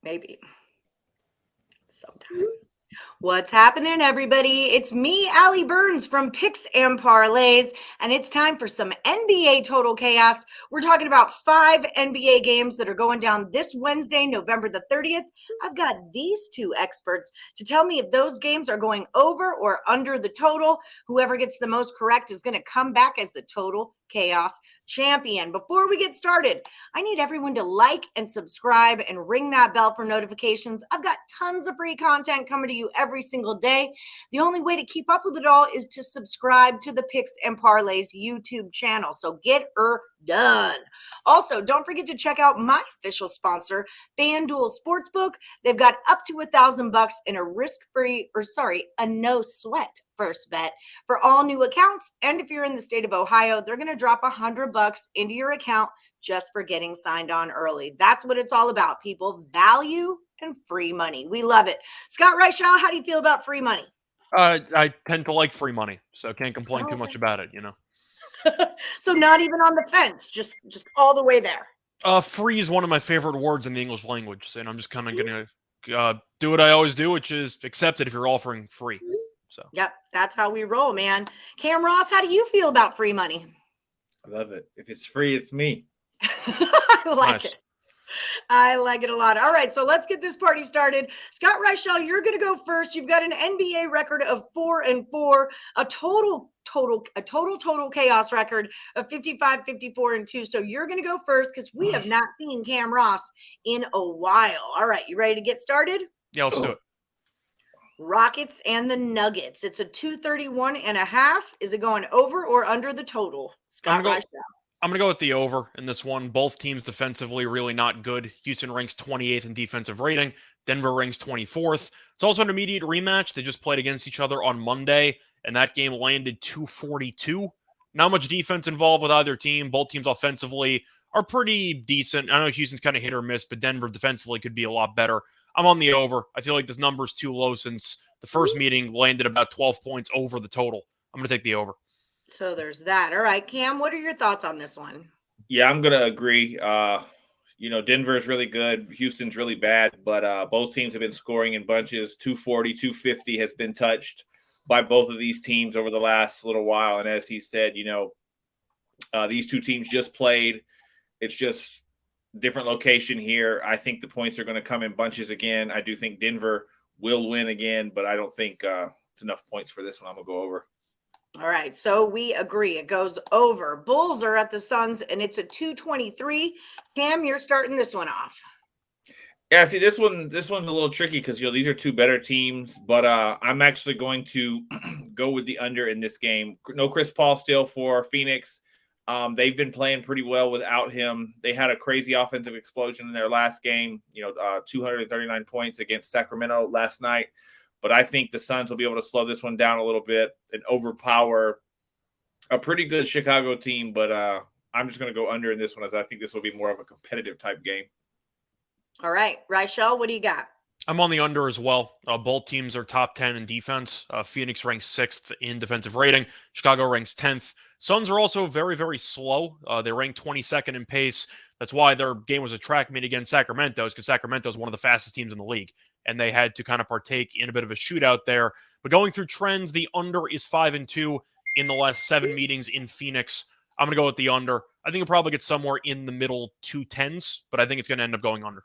Maybe sometime. What's happening, everybody? It's me, Allie Burns from Picks and Parlays, and it's time for some NBA Total Chaos. We're talking about 5 NBA games that are going down this Wednesday, November the 30th. I've got these two experts to tell me if those games are going over or under the total. Whoever gets the most correct is going to come back as the Total Chaos champion. Before we get started, I need everyone to like and subscribe and ring that bell for notifications. I've got tons of free content coming to you every single day. The only way to keep up with it all is to subscribe to the Picks and Parlays YouTube channel. So get her done. Also, don't forget to check out my official sponsor, FanDuel Sportsbook. They've got up to $1,000 in a no sweat first bet for all new accounts. And if you're in the state of Ohio, they're going to drop $100 into your account just for getting signed on early. That's what it's all about, people. Value and free money. We love it. Scott Reichel, how do you feel about free money? I tend to like free money, so can't complain too much about it, So not even on the fence, just all the way there. Free is one of my favorite words in the English language, and I'm just kind of going to do what I always do, which is accept it if you're offering free. So. Yep, that's how we roll, man. Cam Ross, how do you feel about free money? I love it. If it's free, it's me. I like it. I like it a lot. All right, so let's get this party started. Scott Reichel, you're going to go first. You've got an NBA record of 4-4, a total chaos record of 55-54-2. So you're going to go first because we have not seen Cam Ross in a while. All right, you ready to get started? Yeah, let's do it. Rockets and the Nuggets. It's a 231.5. Is it going over or under the total? Scott Reichel. I'm going to go with the over in this one. Both teams defensively really not good. Houston ranks 28th in defensive rating. Denver ranks 24th. It's also an immediate rematch. They just played against each other on Monday, and that game landed 242. Not much defense involved with either team. Both teams offensively are pretty decent. I know Houston's kind of hit or miss, but Denver defensively could be a lot better. I'm on the over. I feel like this number's too low since the first meeting landed about 12 points over the total. I'm going to take the over. So there's that. All right, Cam, what are your thoughts on this one? Yeah, I'm going to agree. Denver is really good. Houston's really bad, but both teams have been scoring in bunches. 240, 250 has been touched by both of these teams over the last little while. And as he said, these two teams just played. It's just different location here. I think the points are going to come in bunches again. I do think Denver will win again, but I don't think it's enough points for this one. I'm going to go over. All right, so we agree. It goes over. Bulls are at the Suns, and it's a 223. Cam, you're starting this one off. Yeah, see, this one's a little tricky because these are two better teams, but I'm actually going to go with the under in this game. No Chris Paul still for Phoenix. They've been playing pretty well without him. They had a crazy offensive explosion in their last game. 239 points against Sacramento last night. But I think the Suns will be able to slow this one down a little bit and overpower a pretty good Chicago team. But I'm just going to go under in this one, as I think this will be more of a competitive type game. All right. Reichel, what do you got? I'm on the under as well. Both teams are top 10 in defense. Phoenix ranks 6th in defensive rating. Chicago ranks 10th. Suns are also very, very slow. They rank 22nd in pace. That's why their game was a track meet against Sacramento, because Sacramento is one of the fastest teams in the league. And they had to kind of partake in a bit of a shootout there. But going through trends, the under is 5-2 in the last 7 meetings in Phoenix. I'm going to go with the under. I think it'll probably get somewhere in the middle 210s, but I think it's going to end up going under.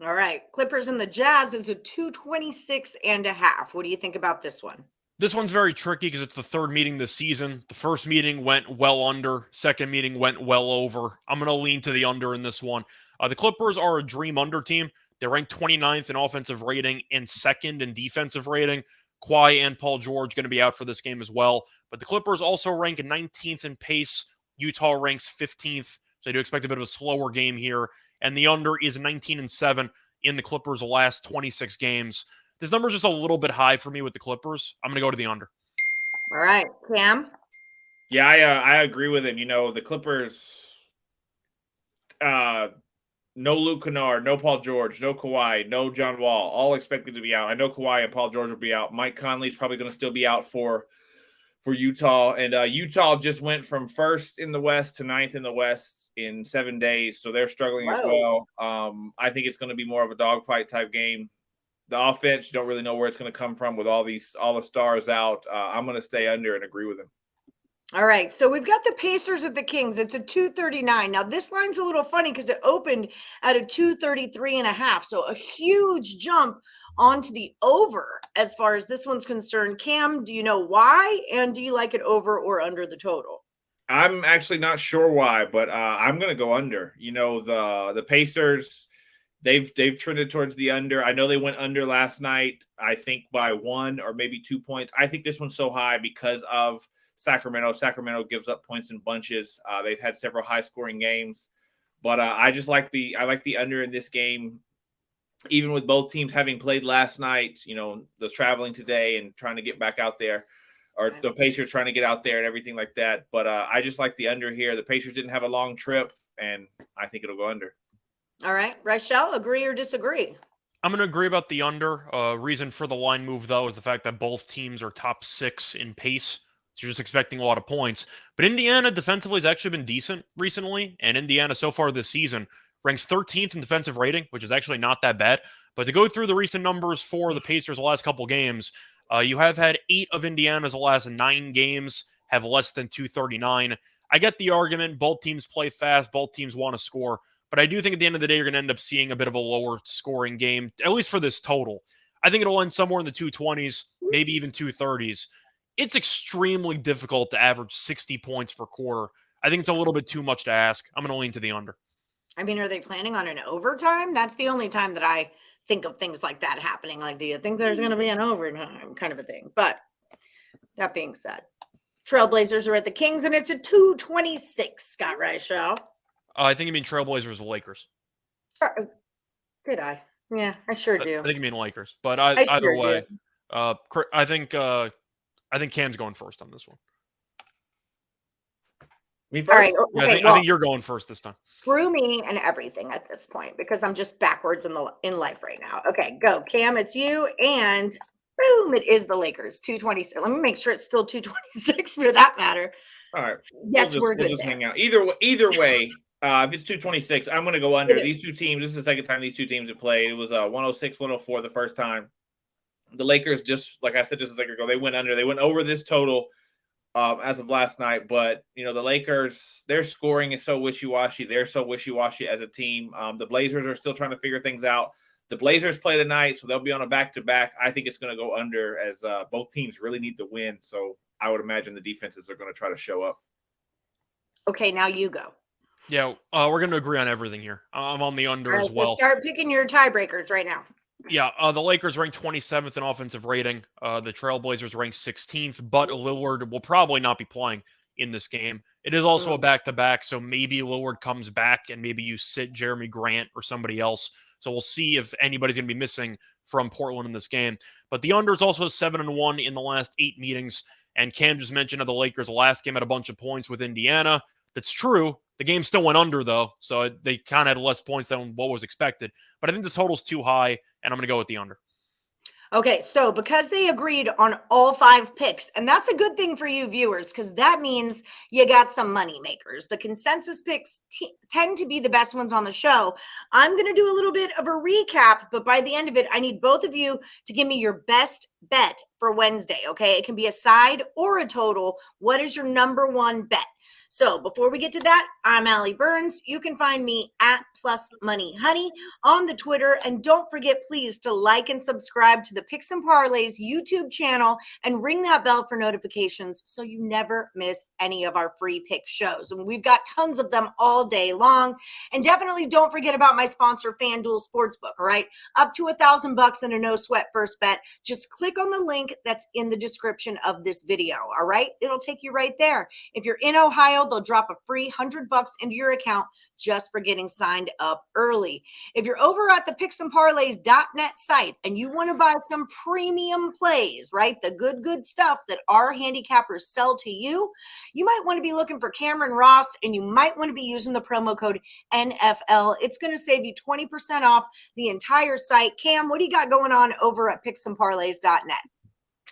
All right. Clippers and the Jazz is a 226.5. What do you think about this one? This one's very tricky because it's the third meeting this season. The first meeting went well under. Second meeting went well over. I'm going to lean to the under in this one. The Clippers are a dream under team. They're ranked 29th in offensive rating and 2nd in defensive rating. Kawhi and Paul George going to be out for this game as well. But the Clippers also rank 19th in pace. Utah ranks 15th. So I do expect a bit of a slower game here. And the under is 19-7 in the Clippers' last 26 games. This number is just a little bit high for me with the Clippers. I'm going to go to the under. All right. Cam? Yeah, I agree with him. The Clippers, no Luke Kennard, no Paul George, no Kawhi, no John Wall, all expected to be out. I know Kawhi and Paul George will be out. Mike Conley's probably going to still be out for for Utah. And Utah just went from first in the West to ninth in the West in 7 days. So they're struggling as well. I think it's going to be more of a dogfight type game. The offense, you don't really know where it's going to come from with all the stars out. I'm going to stay under and agree with him. All right, so we've got the Pacers at the Kings. It's a 239. Now, this line's a little funny because it opened at a 233.5. So a huge jump onto the over as far as this one's concerned. Cam, do you know why? And do you like it over or under the total? I'm actually not sure why, but I'm going to go under. You know, the Pacers, they've trended towards the under. I know they went under last night, I think by 1 or maybe 2 points. I think this one's so high because of Sacramento. Sacramento gives up points in bunches. They've had several high-scoring games, but I like the under in this game, even with both teams having played last night. You know, the traveling today and trying to get back out there, or the Pacers trying to get out there and everything like that. But I just like the under here. The Pacers didn't have a long trip, and I think it'll go under. All right, Rachel, agree or disagree? I'm going to agree about the under. Reason for the line move, though, is the fact that both teams are top 6 in pace. So you're just expecting a lot of points. But Indiana defensively has actually been decent recently. And Indiana so far this season ranks 13th in defensive rating, which is actually not that bad. But to go through the recent numbers for the Pacers the last couple games, you have had 8 of Indiana's last 9 games have less than 239. I get the argument. Both teams play fast. Both teams want to score. But I do think at the end of the day, you're going to end up seeing a bit of a lower scoring game, at least for this total. I think it'll end somewhere in the 220s, maybe even 230s. It's extremely difficult to average 60 points per quarter. I think it's a little bit too much to ask. I'm going to lean to the under. I mean, are they planning on an overtime? That's the only time that I think of things like that happening. Like, do you think there's going to be an overtime kind of a thing? But that being said, Trailblazers are at the Kings, and it's a 226, Scott Reichel. I think you mean Trailblazers or Lakers. Did I? Yeah, I sure do. I think you mean Lakers. But either sure way, I think Cam's going first on this one. Me first? All right. Okay, I think you're going first this time. Screw me and everything at this point because I'm just backwards in life right now. Okay, go. Cam, it's you. And boom, it is the Lakers. 226. Let me make sure it's still 226 for that matter. All right. Yes, we're good. We'll just hang out. Either way, if it's 226, I'm going to go under. These two teams, this is the second time these two teams have played. It was 106-104 the first time. The Lakers, just like I said just a second ago, they went under. They went over this total as of last night. But, you know, the Lakers, their scoring is so wishy-washy. They're so wishy-washy as a team. The Blazers are still trying to figure things out. The Blazers play tonight, so they'll be on a back-to-back. I think it's going to go under as both teams really need to win. So I would imagine the defenses are going to try to show up. Okay, now you go. Yeah, we're going to agree on everything here. I'm on the under as well. Start picking your tiebreakers right now. Yeah, the Lakers ranked 27th in offensive rating. The Trailblazers ranked 16th, but Lillard will probably not be playing in this game. It is also a back-to-back, so maybe Lillard comes back and maybe you sit Jeremy Grant or somebody else. So we'll see if anybody's going to be missing from Portland in this game. But the under is also 7-1 in the last 8 meetings. And Cam just mentioned how the Lakers' last game had a bunch of points with Indiana. That's true. The game still went under, though, so they kind of had less points than what was expected. But I think this total's too high, and I'm going to go with the under. Okay, so because they agreed on all 5 picks, and that's a good thing for you viewers because that means you got some money makers. The consensus picks tend to be the best ones on the show. I'm going to do a little bit of a recap, but by the end of it, I need both of you to give me your best bet for Wednesday, okay? It can be a side or a total. What is your number one bet? So before we get to that, I'm Allie Burns. You can find me at Plus Money Honey on the Twitter. And don't forget, please, to like and subscribe to the Picks and Parlays YouTube channel and ring that bell for notifications so you never miss any of our free pick shows. And we've got tons of them all day long. And definitely don't forget about my sponsor, FanDuel Sportsbook, all right? Up to $1,000 and a no sweat first bet. Just click on the link that's in the description of this video, all right? It'll take you right there. If you're in Ohio, they'll drop a free $100 into your account just for getting signed up early. If you're over at the picksandparlays.net site and you want to buy some premium plays, right? The good stuff that our handicappers sell to you, you might want to be looking for Cameron Ross and you might want to be using the promo code NFL. It's going to save you 20% off the entire site. Cam, what do you got going on over at picksandparlays.net?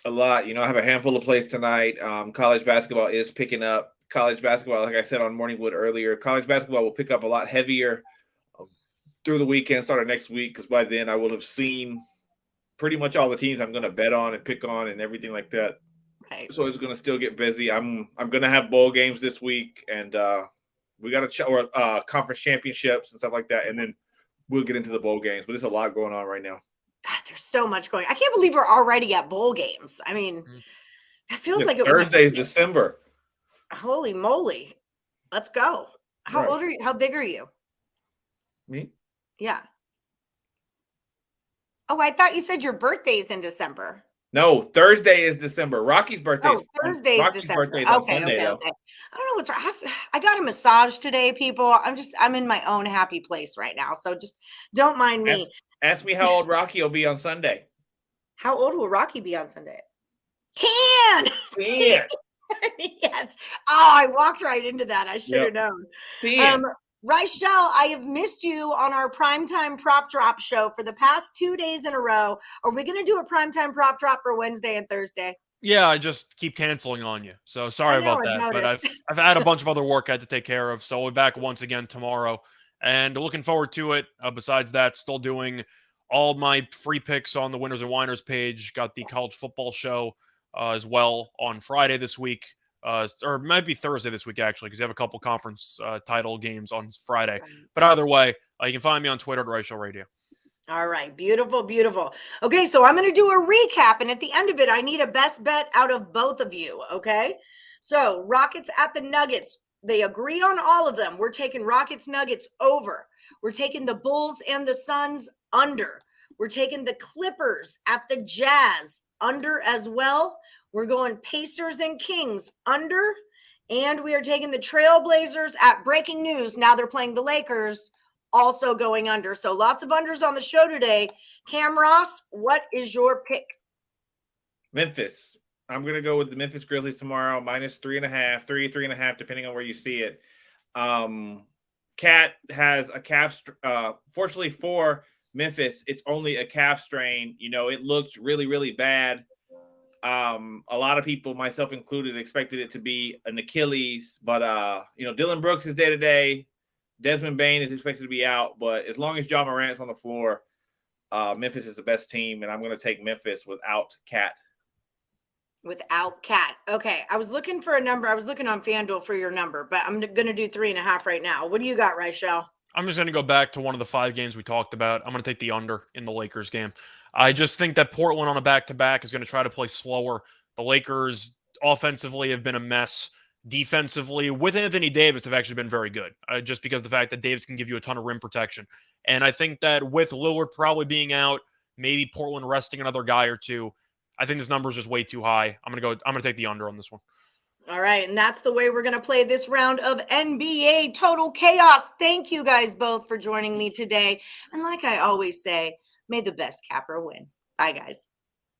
A lot. I have a handful of plays tonight. College basketball is picking up. College basketball, like I said on Morningwood earlier, college basketball will pick up a lot heavier through the weekend, start of next week, because by then I will have seen pretty much all the teams I'm going to bet on and pick on and everything like that. Right. So it's going to still get busy. I'm going to have bowl games this week, and we got or conference championships and stuff like that, and then we'll get into the bowl games. But there's a lot going on right now. God, there's so much going. I can't believe we're already at bowl games. I mean, that feels like it Thursday's December. Holy moly. Let's go. How old are you? How big are you? Me? Yeah. Oh, I thought you said your birthday's in December. No, Thursday is December. Rocky's birthday. Thursday's December. Okay. I don't know what's wrong. I got a massage today, people. I'm in my own happy place right now. So just don't mind me. Ask me how old Rocky will be on Sunday. How old will Rocky be on Sunday? 10. 10. Yes. Oh, I walked right into that. I should have known. 10. Raichelle, I have missed you on our primetime prop drop show for the past 2 days in a row. Are we going to do a primetime prop drop for Wednesday and Thursday? Yeah, I just keep canceling on you. So sorry about that. But I've had a bunch of other work I had to take care of. So we'll be back once again tomorrow. And looking forward to it. Besides that, still doing all my free picks on the Winners and Whiners page. Got the college football show as well on Friday this week. Or it might be Thursday this week, actually, because you have a couple conference title games on Friday. But either way, you can find me on Twitter at Raichelle Radio. All right. Beautiful, beautiful. Okay, so I'm going to do a recap. And at the end of it, I need a best bet out of both of you. Okay? So Rockets at the Nuggets. They agree on all of them. We're taking Rockets Nuggets over. We're taking the Bulls and the Suns under. We're taking the Clippers at the Jazz under as well. We're going Pacers and Kings under. And we are taking the Trailblazers at breaking news. Now they're playing the Lakers, also going under. So lots of unders on the show today. Cam Ross, what is your pick? Memphis. I'm going to go with the Memphis Grizzlies tomorrow, -3.5, 3.5, depending on where you see it. Cat has a calf. Fortunately for Memphis, it's only a calf strain. It looks really, really bad. A lot of people, myself included, expected it to be an Achilles, but Dylan Brooks is day to day. Desmond Bane is expected to be out, but as long as John Morant's on the floor, Memphis is the best team, and I'm going to take Memphis without Cat. Without Cat. Okay, I was looking for a number. I was looking on FanDuel for your number, but I'm going to do 3.5 right now. What do you got, Raichelle? I'm just going to go back to one of the 5 games we talked about. I'm going to take the under in the Lakers game. I just think that Portland on a back-to-back is going to try to play slower. The Lakers offensively have been a mess. Defensively, with Anthony Davis, have actually been very good, just because of the fact that Davis can give you a ton of rim protection. And I think that with Lillard probably being out, maybe Portland resting another guy or two, I think this number is just way too high. I'm going to take the under on this one. All right, and that's the way we're going to play this round of NBA Total Chaos. Thank you guys both for joining me today. And like I always say, may the best capper win. Bye, guys.